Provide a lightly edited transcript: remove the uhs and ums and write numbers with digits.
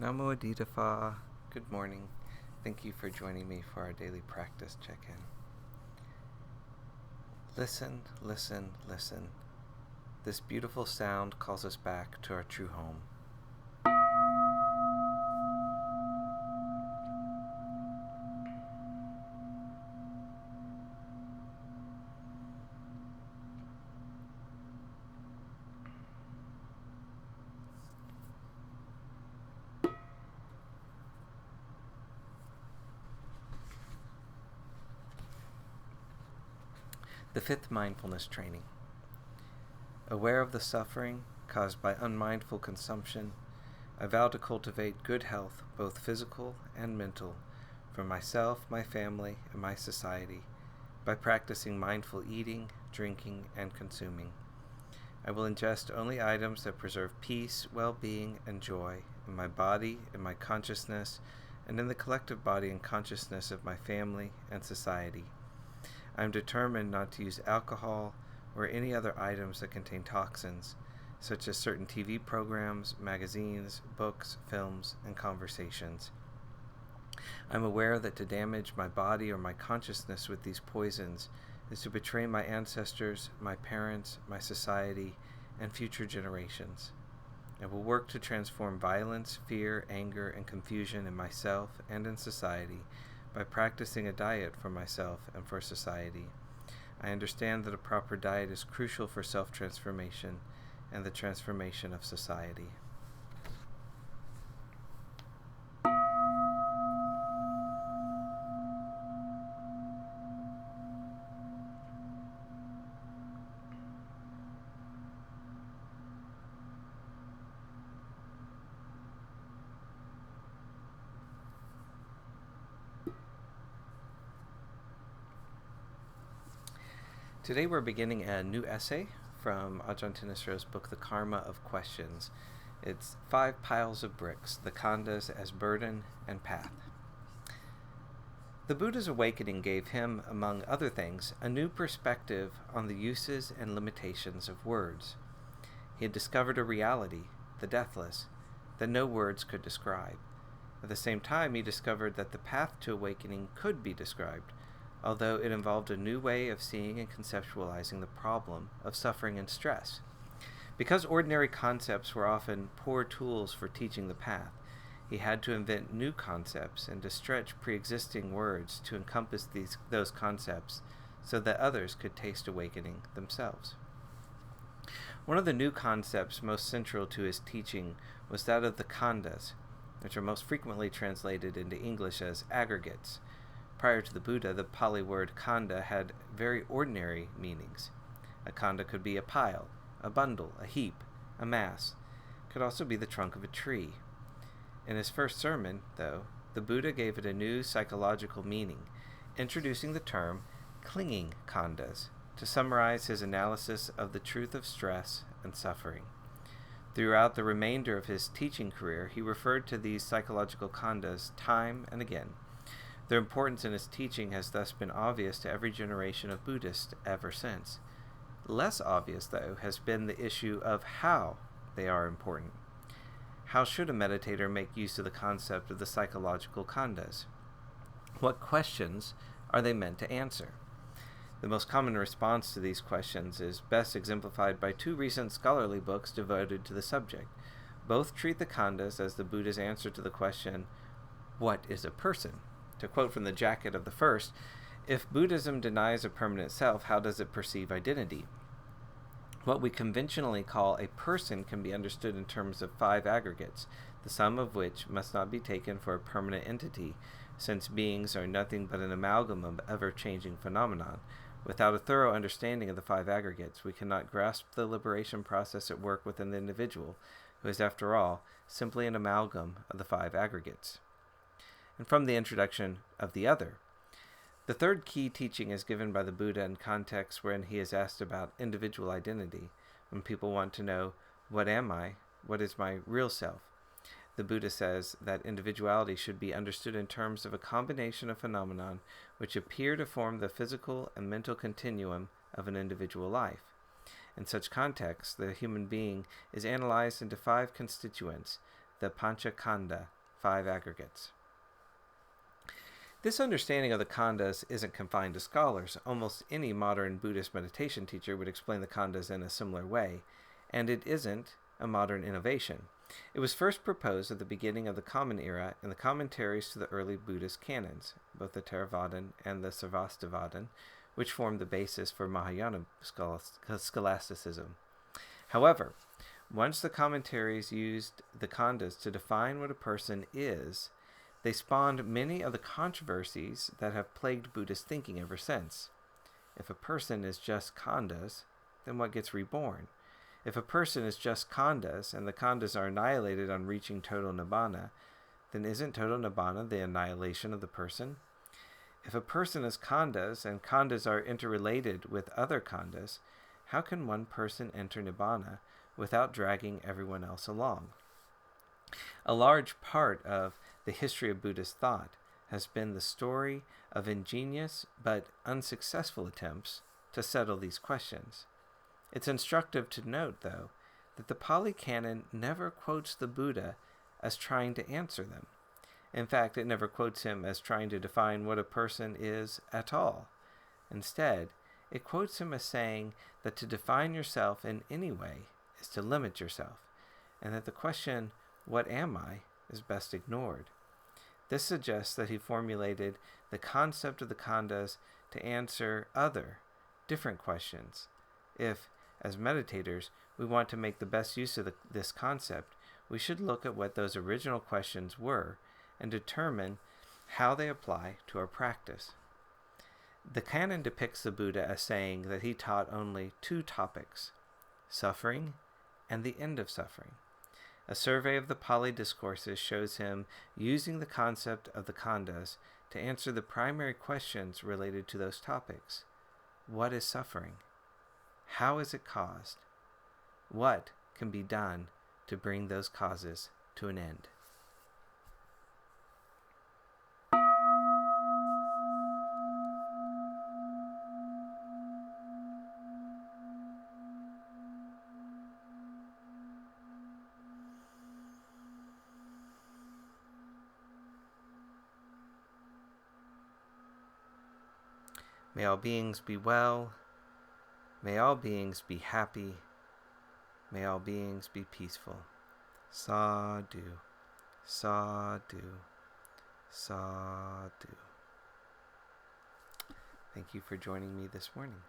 Nammo Phat. Good morning. Thank you for joining me for our daily practice check-in. Listen, listen, listen. This beautiful sound calls us back to our true home. The fifth mindfulness training. Aware of the suffering caused by unmindful consumption, I vow to cultivate good health, both physical and mental, for myself, my family, and my society, by practicing mindful eating, drinking, and consuming. I will ingest only items that preserve peace, well-being, and joy in my body, in my consciousness, and in the collective body and consciousness of my family and society. I am determined not to use alcohol or any other items that contain toxins, such as certain TV programs, magazines, books, films, and conversations. I am aware that to damage my body or my consciousness with these poisons is to betray my ancestors, my parents, my society, and future generations. I will work to transform violence, fear, anger, and confusion in myself and in society by practicing a diet for myself and for society. I understand that a proper diet is crucial for self-transformation and the transformation of society. Today we're beginning a new essay from Ajahn Thanissaro's book, The Karma of Questions. It's 5 piles of bricks, the khandhas as burden and path. The Buddha's awakening gave him, among other things, a new perspective on the uses and limitations of words. He had discovered a reality, the deathless, that no words could describe. At the same time, he discovered that the path to awakening could be described, although it involved a new way of seeing and conceptualizing the problem of suffering and stress. Because ordinary concepts were often poor tools for teaching the path, he had to invent new concepts and to stretch pre-existing words to encompass those concepts so that others could taste awakening themselves. One of the new concepts most central to his teaching was that of the khandhas, which are most frequently translated into English as aggregates. Prior to the Buddha, the Pali word khandha had very ordinary meanings. A khandha could be a pile, a bundle, a heap, a mass. It could also be the trunk of a tree. In his first sermon, though, the Buddha gave it a new psychological meaning, introducing the term clinging khandhas to summarize his analysis of the truth of stress and suffering. Throughout the remainder of his teaching career, he referred to these psychological khandhas time and again. Their importance in his teaching has thus been obvious to every generation of Buddhists ever since. Less obvious, though, has been the issue of how they are important. How should a meditator make use of the concept of the psychological khandhas? What questions are they meant to answer? The most common response to these questions is best exemplified by 2 recent scholarly books devoted to the subject. Both treat the khandhas as the Buddha's answer to the question, "What is a person?" To quote from the jacket of the first, if Buddhism denies a permanent self, how does it perceive identity? What we conventionally call a person can be understood in terms of 5 aggregates, the sum of which must not be taken for a permanent entity, since beings are nothing but an amalgam of ever-changing phenomenon. Without a thorough understanding of the 5 aggregates, we cannot grasp the liberation process at work within the individual, who is, after all, simply an amalgam of the 5 aggregates. And from the introduction of the other. The third key teaching is given by the Buddha in contexts wherein he is asked about individual identity, when people want to know, what am I? What is my real self? The Buddha says that individuality should be understood in terms of a combination of phenomena which appear to form the physical and mental continuum of an individual life. In such contexts, the human being is analyzed into 5 constituents, the Panchakanda, 5 aggregates. This understanding of the khandas isn't confined to scholars. Almost any modern Buddhist meditation teacher would explain the khandas in a similar way, and it isn't a modern innovation. It was first proposed at the beginning of the Common Era in the commentaries to the early Buddhist canons, both the Theravadan and the Sarvastivadin, which formed the basis for Mahayana scholasticism. However, once the commentaries used the khandas to define what a person is, they spawned many of the controversies that have plagued Buddhist thinking ever since. If a person is just khandas, then what gets reborn? If a person is just khandas, and the khandas are annihilated on reaching total nibbana, then isn't total nibbana the annihilation of the person? If a person is khandas, and khandas are interrelated with other khandas, how can one person enter nibbana without dragging everyone else along? A large part of the history of Buddhist thought has been the story of ingenious but unsuccessful attempts to settle these questions. It's instructive to note, though, that the Pali Canon never quotes the Buddha as trying to answer them. In fact, it never quotes him as trying to define what a person is at all. Instead, it quotes him as saying that to define yourself in any way is to limit yourself, and that the question, "What am I?" is best ignored. This suggests that he formulated the concept of the khandas to answer other, different questions. If, as meditators, we want to make the best use of this concept, we should look at what those original questions were and determine how they apply to our practice. The canon depicts the Buddha as saying that he taught only 2 topics, suffering and the end of suffering. A survey of the Pali discourses shows him using the concept of the khandas to answer the primary questions related to those topics. What is suffering? How is it caused? What can be done to bring those causes to an end? May all beings be well. May all beings be happy. May all beings be peaceful. Sadhu, sadhu, sadhu. Thank you for joining me this morning.